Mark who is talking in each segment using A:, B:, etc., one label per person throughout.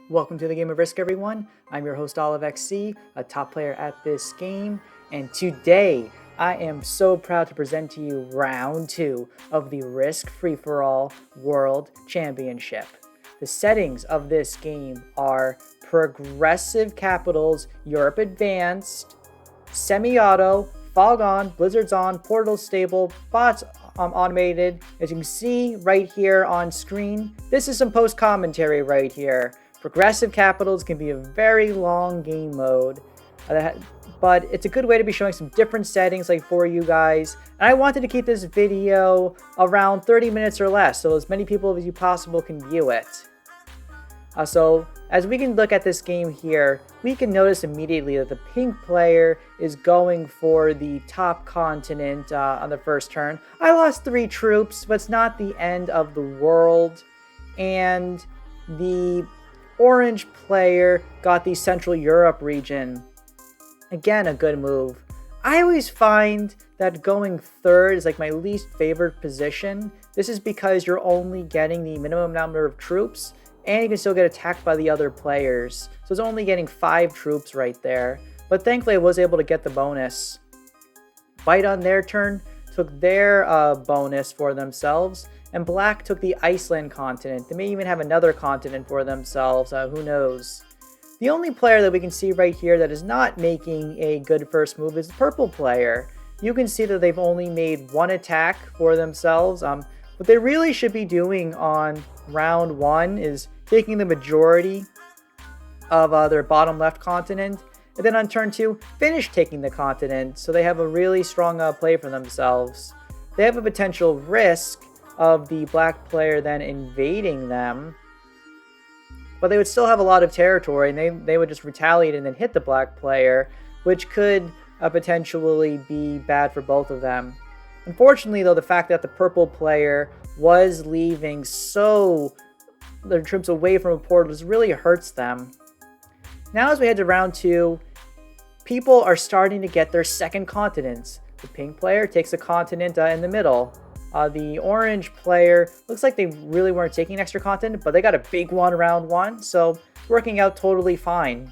A: Welcome to the Game of Risk, everyone. I'm your host, OliveXC, a top player at this game, and today I am so proud to present to you round 2 of the Risk Free-for-All World Championship. The settings of this game are Progressive Capitals, Europe Advanced, Semi-Auto, Fog On, Blizzard's On, Portal Stable, Bots Automated. As you can see right here on screen, this is some post-commentary right here. Progressive Capitals can be a very long game mode, but it's a good way to be showing some different settings for you guys. And I wanted to keep this video around 30 minutes or less, so as many people as you possible can view it. So as we can look at this game here, we can notice immediately that the pink player is going for the top continent on the first turn. I lost 3 troops, but it's not the end of the world. And the orange player got the Central Europe region. Again, a good move. I always find that going third is my least favorite position. This is because you're only getting the minimum number of troops, and you can still get attacked by the other players. So it's only getting 5 troops right there. But thankfully I was able to get the bonus. White on their turn took their bonus for themselves, and black took the Iceland continent. They may even have another continent for themselves, who knows. The only player that we can see right here that is not making a good first move is the purple player. You can see that they've only made 1 attack for themselves. What they really should be doing on round 1 is taking the majority of their bottom left continent, and then on turn 2, finish taking the continent, so they have a really strong play for themselves. They have a potential risk of the black player then invading them, but they would still have a lot of territory, and they would just retaliate and then hit the black player, which could potentially be bad for both of them. Unfortunately, though, the fact that the purple player was leaving their troops away from a portal really hurts them. Now as we head to round 2, people are starting to get their second continents. The pink player takes a continent in the middle. The orange player looks like they really weren't taking an extra continent, but they got a big one round 1, so working out totally fine.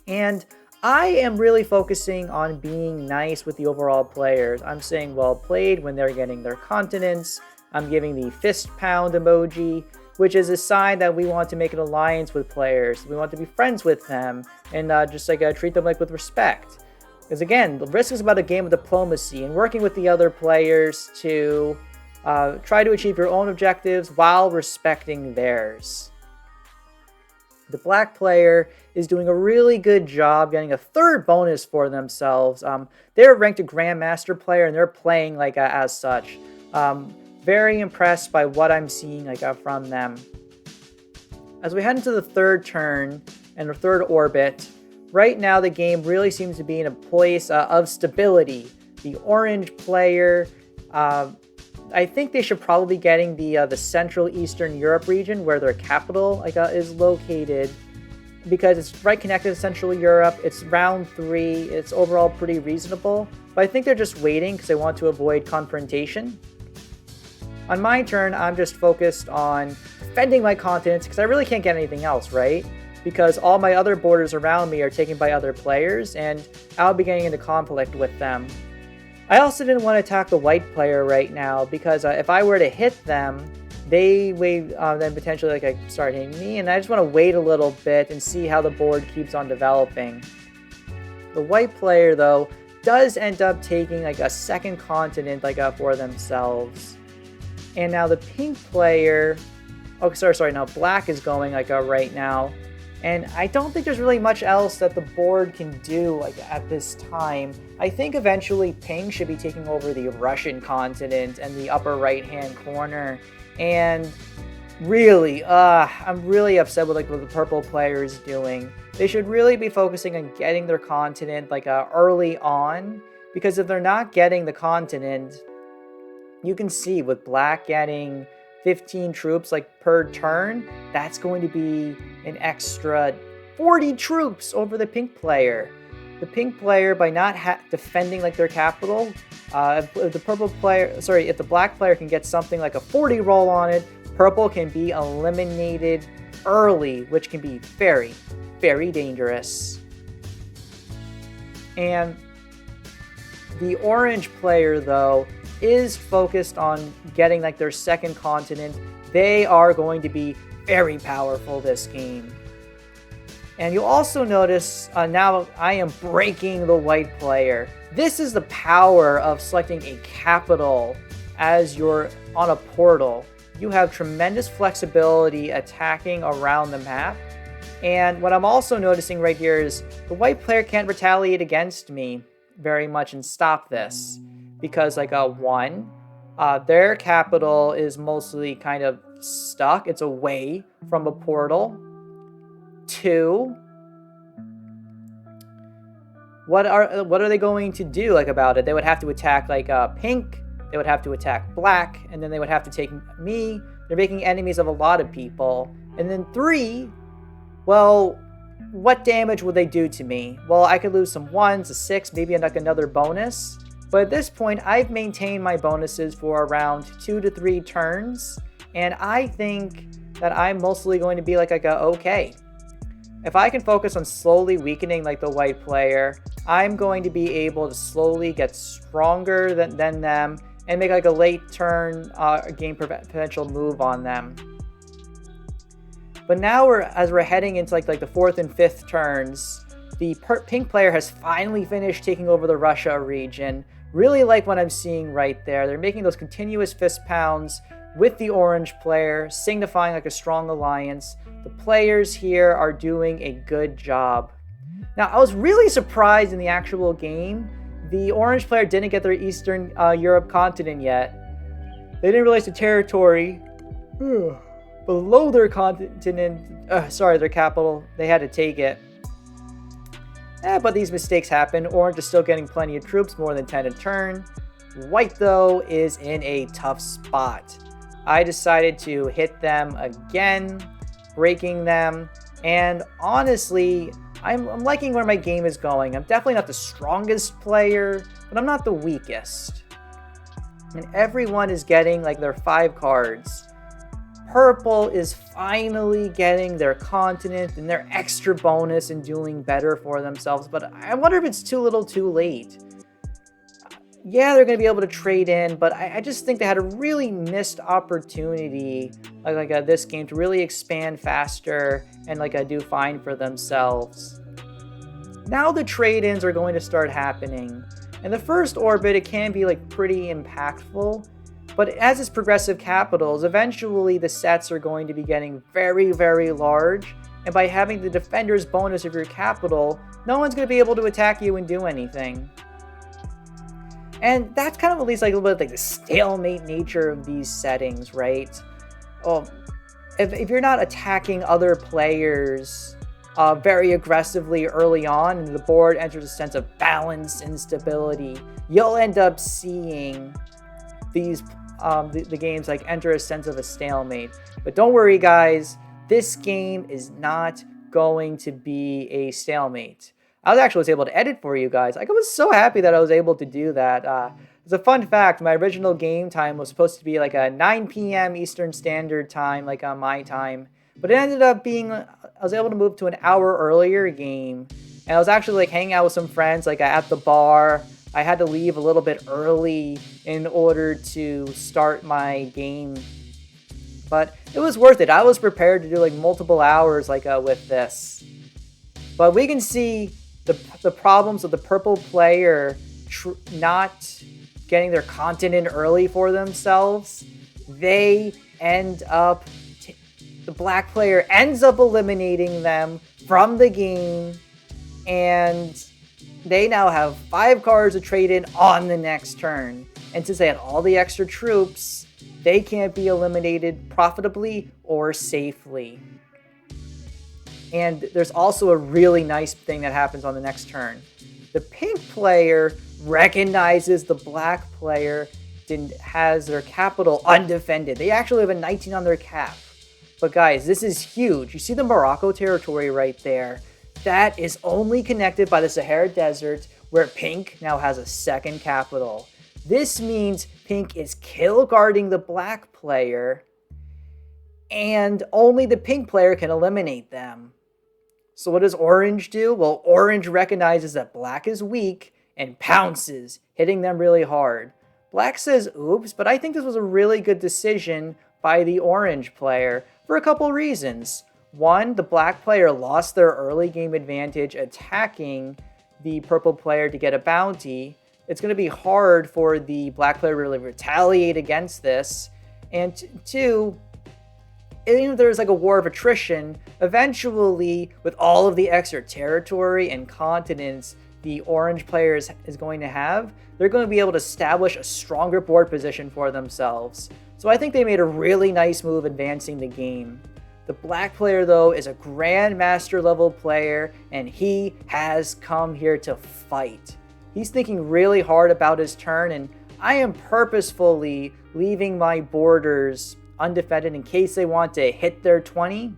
A: And I am really focusing on being nice with the overall players. I'm saying well played when they're getting their continents. I'm giving the fist pound emoji, which is a sign that we want to make an alliance with players. We want to be friends with them and just treat them with respect. Because again, the Risk is about a game of diplomacy and working with the other players to try to achieve your own objectives while respecting theirs. The black player is doing a really good job getting a 3rd bonus for themselves. They're ranked a Grandmaster player and they're playing as such. Very impressed by what I'm seeing from them. As we head into the 3rd turn and the 3rd orbit, right now the game really seems to be in a place of stability. The orange player, I think they should probably be getting the Central Eastern Europe region where their capital is located, because it's right connected to Central Europe. It's round 3. It's overall pretty reasonable, but I think they're just waiting because they want to avoid confrontation. On my turn, I'm just focused on defending my continents because I really can't get anything else, right? Because all my other borders around me are taken by other players, and I'll be getting into conflict with them. I also didn't want to attack the white player right now because if I were to hit them, they would then potentially start hitting me, and I just want to wait a little bit and see how the board keeps on developing. The white player, though, does end up taking a 2nd continent for themselves. And now the pink player, now black is going right now. And I don't think there's really much else that the board can do at this time. I think eventually pink should be taking over the Russian continent and the upper right-hand corner. And really, I'm really upset with what the purple player is doing. They should really be focusing on getting their continent early on, because if they're not getting the continent, you can see with black getting 15 troops per turn, that's going to be an extra 40 troops over the pink player. The pink player, by not defending their capital, if the black player can get something like a 40 roll on it, purple can be eliminated early, which can be very, very dangerous. And the orange player, though, is focused on getting like their second continent. They are going to be very powerful this game. And you'll also notice now I am breaking the white player. This is the power of selecting a capital as you're on a portal. You have tremendous flexibility attacking around the map. And what I'm also noticing right here is the white player can't retaliate against me very much and stop this. Because like their capital is mostly kind of stuck. It's away from a portal. 2, what are they going to do like about it? They would have to attack like pink. They would have to attack black, and then they would have to take me. They're making enemies of a lot of people. And then 3, well, what damage would they do to me? Well, I could lose some 1s, a 6, maybe like another bonus. But at this point, I've maintained my bonuses for around 2 to 3 turns, and I think that I'm mostly going to be like okay. If I can focus on slowly weakening like the white player, I'm going to be able to slowly get stronger than them and make like a late turn game potential move on them. But now as we're heading into like the 4th and 5th turns, the pink player has finally finished taking over the Russia region. Really like what I'm seeing right there. They're making those continuous fist pounds with the orange player, signifying like a strong alliance. The players here are doing a good job. Now, I was really surprised in the actual game. The orange player didn't get their Eastern Europe continent yet. They didn't realize the territory below their continent, their capital. They had to take it. But these mistakes happen. Orange is still getting plenty of troops, more than 10 a turn. White, though, is in a tough spot. I decided to hit them again, breaking them. And honestly, I'm liking where my game is going. I'm definitely not the strongest player, but I'm not the weakest. And everyone is getting like their 5 cards. Purple is finally getting their continent and their extra bonus and doing better for themselves. But I wonder if it's too little too late. Yeah, they're going to be able to trade in, but I just think they had a really missed opportunity like this game to really expand faster and do fine for themselves. Now the trade-ins are going to start happening. In the first orbit, it can be pretty impactful, but as it's progressive capitals, eventually the sets are going to be getting very, very large, and by having the defender's bonus of your capital, no one's going to be able to attack you and do anything. And that's kind of at least a little bit the stalemate nature of these settings, right? Well, if you're not attacking other players very aggressively early on, and the board enters a sense of balance and stability, you'll end up seeing these the games enter a sense of a stalemate. But don't worry, guys, this game is not going to be a stalemate. I was able to edit for you guys. I was so happy that I was able to do that. As a fun fact, my original game time was supposed to be a 9 p.m. Eastern Standard Time, on my time. But it ended up being, I was able to move to an hour earlier game. And I was actually hanging out with some friends at the bar. I had to leave a little bit early in order to start my game. But it was worth it. I was prepared to do multiple hours with this. But we can see the problems of the purple player not getting their continent early for themselves. They end up, the black player ends up eliminating them from the game, and they now have 5 cards to trade in on the next turn. And since they had all the extra troops, they can't be eliminated profitably or safely. And there's also a really nice thing that happens on the next turn. The pink player recognizes the black player has their capital undefended. They actually have a 19 on their cap. But guys, this is huge. You see the Morocco territory right there? That is only connected by the Sahara Desert, where pink now has a second capital. This means pink is kill guarding the black player. and only the pink player can eliminate them. So what does orange do? Well, orange recognizes that black is weak and pounces, hitting them really hard. Black says oops, but I think this was a really good decision by the orange player for a couple reasons. One, the black player lost their early game advantage attacking the purple player to get a bounty. It's going to be hard for the black player to really retaliate against this. And two, even if there's like a war of attrition, eventually, with all of the extra territory and continents the orange player is going to have, they're going to be able to establish a stronger board position for themselves. So I think they made a really nice move advancing the game. The black player, though, is a grandmaster level player, and he has come here to fight. He's thinking really hard about his turn, and I am purposefully leaving my borders undefended in case they want to hit their 20.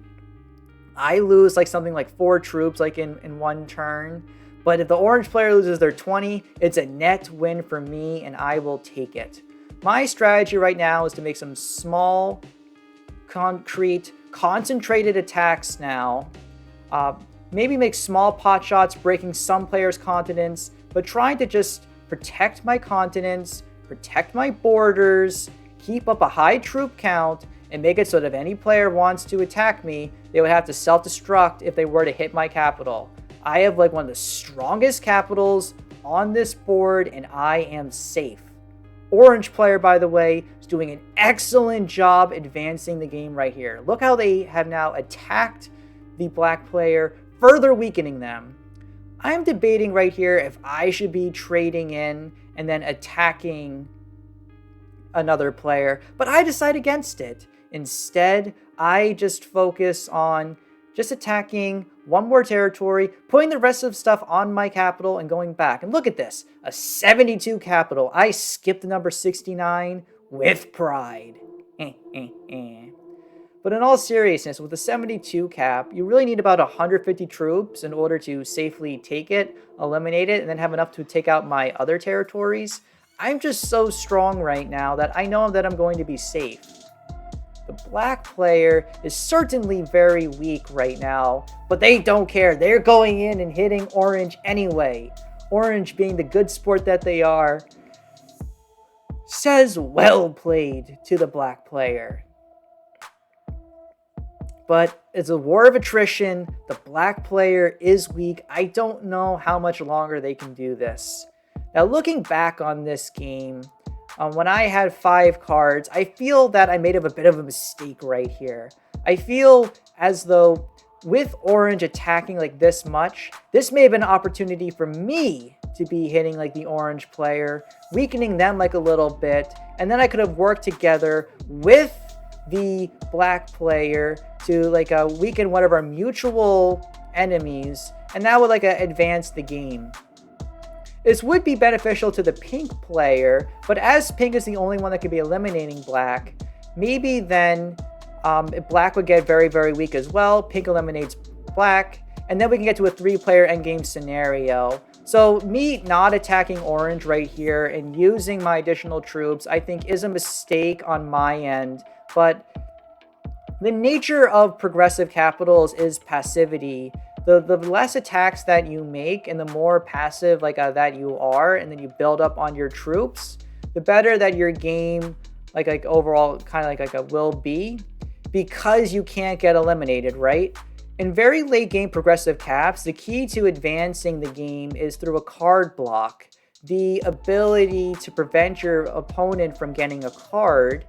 A: I lose like something like 4 troops like in one turn. But if the orange player loses their 20, it's a net win for me and I will take it. My strategy right now is to make some small, concrete, concentrated attacks now. Maybe make small pot shots, breaking some players' continents, but trying to just protect my continents, protect my borders, keep up a high troop count, and make it so that if any player wants to attack me, they would have to self-destruct if they were to hit my capital. I have like one of the strongest capitals on this board, and I am safe. Orange player, by the way, is doing an excellent job advancing the game right here. Look how they have now attacked the black player, further weakening them. I'm debating right here if I should be trading in and then attacking another player, but I decide against it. Instead, I just focus on just attacking one more territory, putting the rest of stuff on my capital and going back. And look at this, a 72 capital. I skipped the number 69 with pride. But in all seriousness, with the 72 cap, you really need about 150 troops in order to safely take it, eliminate it, and then have enough to take out my other territories. I'm just so strong right now that I know that I'm going to be safe. The black player is certainly very weak right now, but they don't care. They're going in and hitting orange anyway. Orange, being the good sport that they are, says well played to the black player. But it's a war of attrition. The black player is weak. I don't know how much longer they can do this. Now, looking back on this game, when I had 5 cards, I feel that I made a bit of a mistake right here. I feel as though with orange attacking like this much, this may have been an opportunity for me to be hitting like the orange player, weakening them like a little bit, and then I could have worked together with the black player to like weaken one of our mutual enemies, and that would like advance the game. This would be beneficial to the pink player, but as pink is the only one that could be eliminating black, maybe then black would get very, very weak as well. Pink eliminates black, and then we can get to a 3-player endgame scenario. So me not attacking orange right here and using my additional troops, I think is a mistake on my end, but the nature of progressive capitals is passivity. The less attacks that you make and the more passive that you are, and then you build up on your troops, the better that your game like overall kind of will be, because you can't get eliminated, right? In very late game progressive caps, the key to advancing the game is through a card block. The ability to prevent your opponent from getting a card,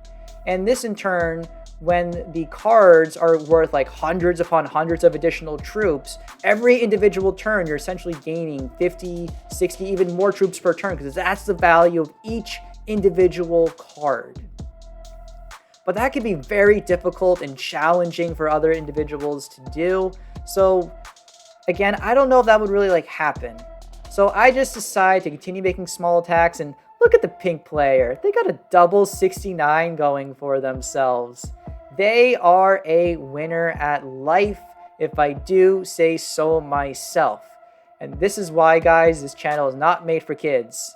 A: and this in turn, when the cards are worth like hundreds upon hundreds of additional troops, every individual turn you're essentially gaining 50, 60, even more troops per turn, because that's the value of each individual card. But that can be very difficult and challenging for other individuals to do. So again, I don't know if that would really happen. So I just decided to continue making small attacks, and look at the pink player. They got a double 69 going for themselves. They are a winner at life, if I do say so myself. And this is why, guys, this channel is not made for kids.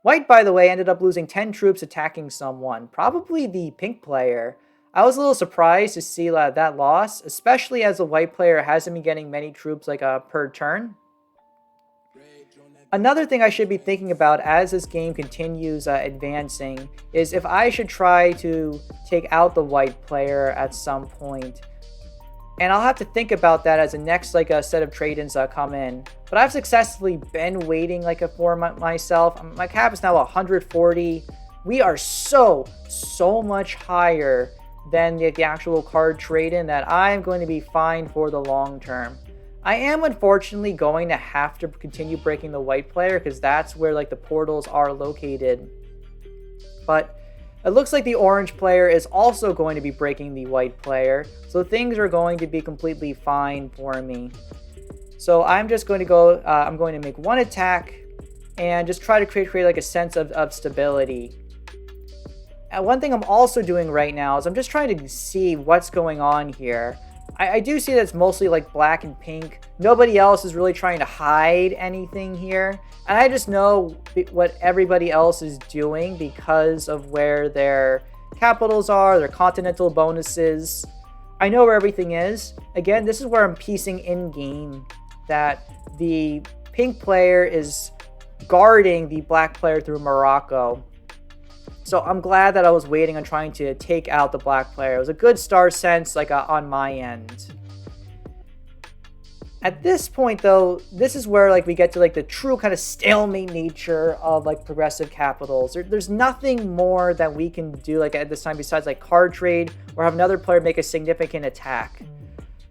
A: White, by the way, ended up losing 10 troops attacking someone, probably the pink player. I was a little surprised to see that loss, especially as the white player hasn't been getting many troops per turn. Another thing I should be thinking about as this game continues advancing is if I should try to take out the white player at some point. And I'll have to think about that as the next set of trade-ins come in. But I've successfully been waiting for myself. My cap is now 140. We are so much higher than the actual card trade-in that I'm going to be fine for the long term. I am unfortunately going to have to continue breaking the white player because that's where the portals are located. But it looks like the orange player is also going to be breaking the white player, so things are going to be completely fine for me. So I'm just going to go, I'm going to make one attack and just try to create a sense of stability. And one thing I'm also doing right now is I'm just trying to see what's going on here. I do see that it's mostly black and pink. Nobody else is really trying to hide anything here. And I just know what everybody else is doing because of where their capitals are, their continental bonuses. I know where everything is. Again, this is where I'm piecing in-game that the pink player is guarding the black player through Morocco. So I'm glad that I was waiting on trying to take out the black player. It was a good star sense on my end. At this point though, this is where we get to the true kind of stalemate nature of progressive capitals. There's nothing more that we can do at this time besides card trade or have another player make a significant attack.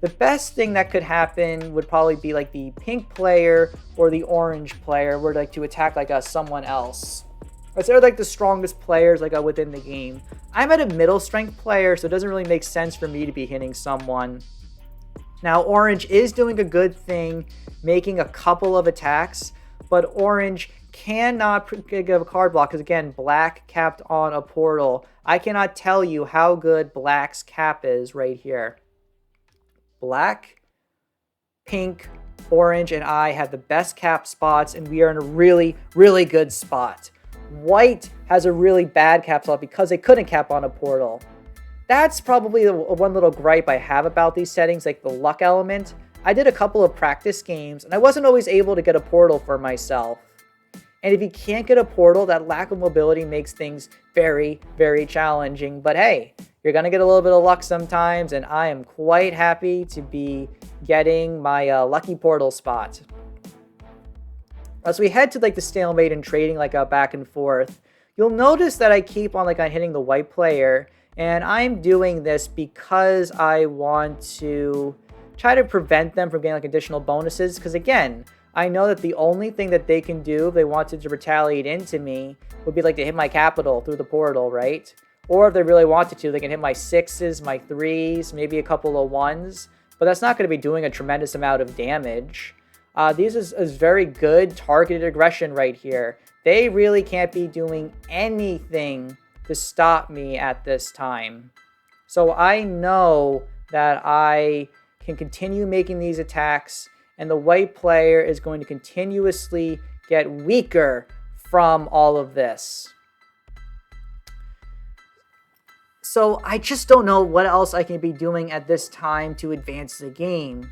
A: The best thing that could happen would probably be the pink player or the orange player were to attack someone else. They're the strongest players within the game. I'm at a middle strength player, so it doesn't really make sense for me to be hitting someone. Now, orange is doing a good thing, making a couple of attacks, but orange cannot give a card block because, again, black capped on a portal. I cannot tell you how good black's cap is right here. Black, pink, orange, and I have the best cap spots, and we are in a really, really good spot. White has a really bad cap slot because they couldn't cap on a portal. That's probably the one little gripe I have about these settings, the luck element. I did a couple of practice games, and I wasn't always able to get a portal for myself. And if you can't get a portal, that lack of mobility makes things very, very challenging. But hey, you're going to get a little bit of luck sometimes, and I am quite happy to be getting my lucky portal spot. As we head to the stalemate and trading back and forth, you'll notice that I keep on hitting the white player, and I'm doing this because I want to try to prevent them from getting additional bonuses. Because again, I know that the only thing that they can do if they wanted to retaliate into me would be to hit my capital through the portal, right? Or if they really wanted to, they can hit my 6s, my 3s, maybe a couple of 1s, but that's not going to be doing a tremendous amount of damage. This is very good targeted aggression right here. They really can't be doing anything to stop me at this time. So I know that I can continue making these attacks, and the white player is going to continuously get weaker from all of this. So I just don't know what else I can be doing at this time to advance the game.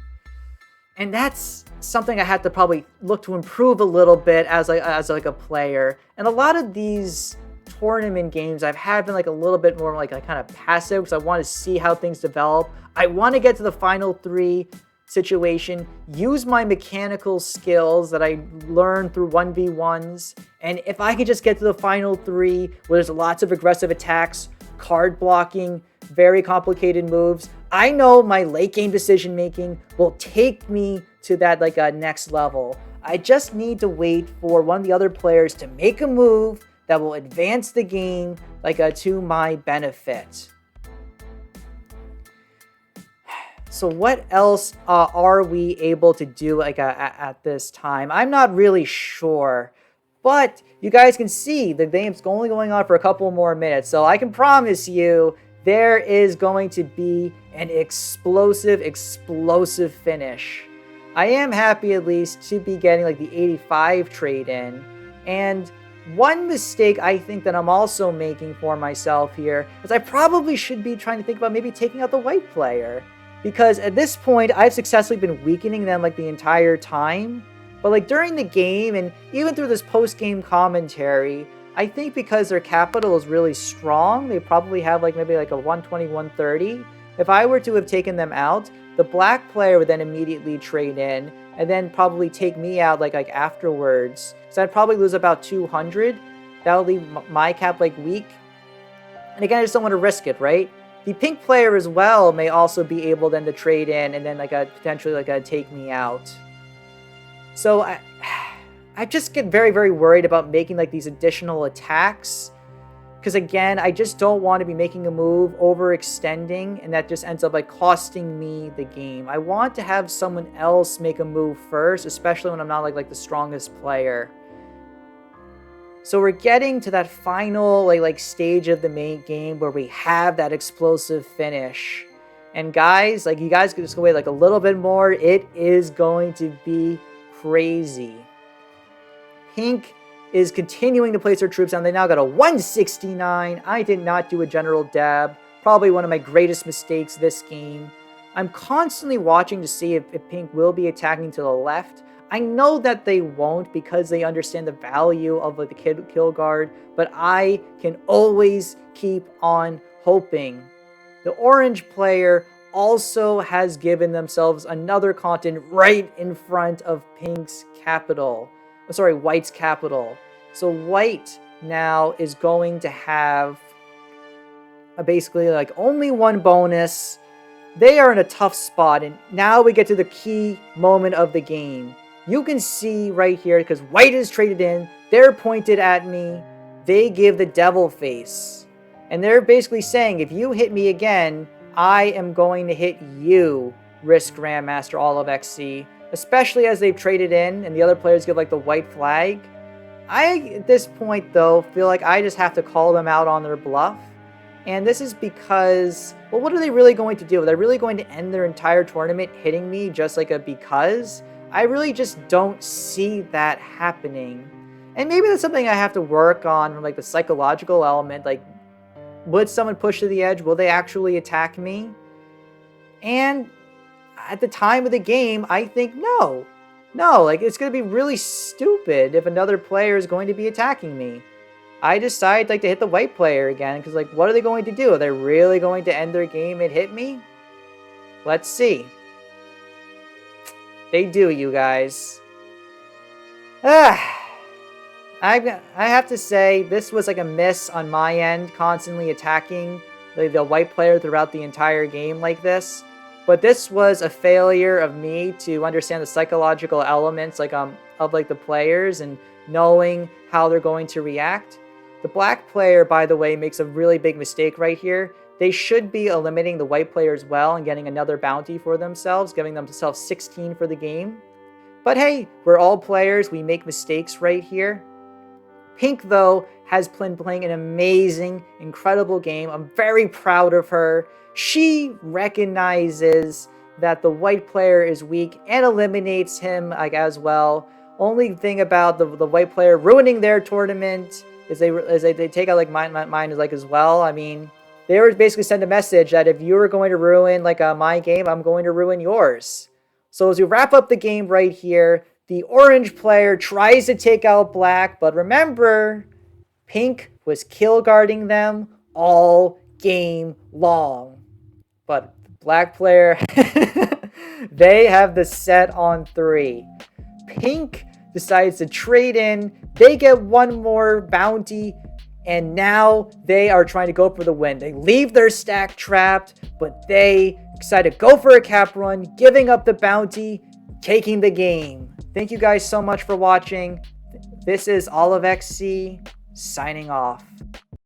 A: And that's something I had to probably look to improve a little bit as a player. And a lot of these tournament games I've had been a little bit more kind of passive because I want to see how things develop. I want to get to the final 3 situation, use my mechanical skills that I learned through 1v1s. And if I could just get to the final 3 where there's lots of aggressive attacks, card blocking, very complicated moves, I know my late game decision making will take me to that next level. I just need to wait for one of the other players to make a move that will advance the game to my benefit. So what else are we able to do at this time? I'm not really sure. But you guys can see the game's only going on for a couple more minutes. So I can promise you there is going to be an explosive finish. I am happy at least to be getting the 85 trade in. And One mistake I think that I'm also making for myself here is I probably should be trying to think about maybe taking out the white player. Because at this point, I've successfully been weakening them like the entire time. But like during the game and even through this post-game commentary, I think because their capital is really strong, they probably have like maybe like a 120, 130. If I were to have taken them out, the black player would then immediately trade in and then probably take me out like afterwards. So I'd probably lose about 200. That would leave my cap like weak. And again, I just don't want to risk it, right? The pink player as well may also be able then to trade in and then like potentially like take me out. So I just get very, very worried about making like these additional attacks. Because again, I just don't want to be making a move, overextending, and that just ends up like costing me the game. I want to have someone else make a move first, especially when I'm not like the strongest player. So we're getting to that final like stage of the main game where we have that explosive finish. And guys, like you guys can just go wait like a little bit more. It is going to be crazy. Pink is continuing to place their troops down. They now got a 169. I did not do a general dab. Probably one of my greatest mistakes this game. I'm constantly watching to see if Pink will be attacking to the left. I know that they won't because they understand the value of like, the kill guard, but I can always keep on hoping. The orange player also has given themselves another continent right in front of Pink's capital. Sorry, White's capital. So White now is going to have basically like only one bonus. They are in a tough spot, and now we get to the key moment of the game. You can see right here, because White is traded in, they're pointed at me, they give the devil face. And they're basically saying, if you hit me again, I am going to hit you, Risk Grandmaster OliveXC. Especially as they've traded in and the other players give like the white flag. I, at this point though, feel like I just have to call them out on their bluff. And this is because, well, what are they really going to do? Are they really going to end their entire tournament hitting me just like a because? I really just don't see that happening. And maybe that's something I have to work on from like the psychological element. Like, would someone push to the edge? Will they actually attack me? And at the time of the game, I think no, like it's going to be really stupid if another player is going to be attacking me. I decide like to hit the white player again because like what are they going to do? Are they really going to end their game and hit me? Let's see. They do, you guys. I have to say this was like a miss on my end, constantly attacking the white player throughout the entire game like this. But this was a failure of me to understand the psychological elements of like the players and knowing how they're going to react. The black player, by the way, makes a really big mistake right here. They should be eliminating the white player as well and getting another bounty for themselves, giving themselves 16 for the game. But hey, we're all players. We make mistakes right here. Pink, though, has been playing an amazing, incredible game. I'm very proud of her. She recognizes that the white player is weak and eliminates him as well. Only thing about the white player ruining their tournament is they take out like mine as well. I mean, they were basically send a message that if you were going to ruin my game, I'm going to ruin yours. So as we wrap up the game right here, the orange player tries to take out black, but remember, Pink was kill guarding them all game long. But the black player, they have the set on 3. Pink decides to trade in. They get one more bounty, and now they are trying to go for the win. They leave their stack trapped, but they decide to go for a cap run, giving up the bounty, taking the game. Thank you guys so much for watching. This is OliveXC signing off.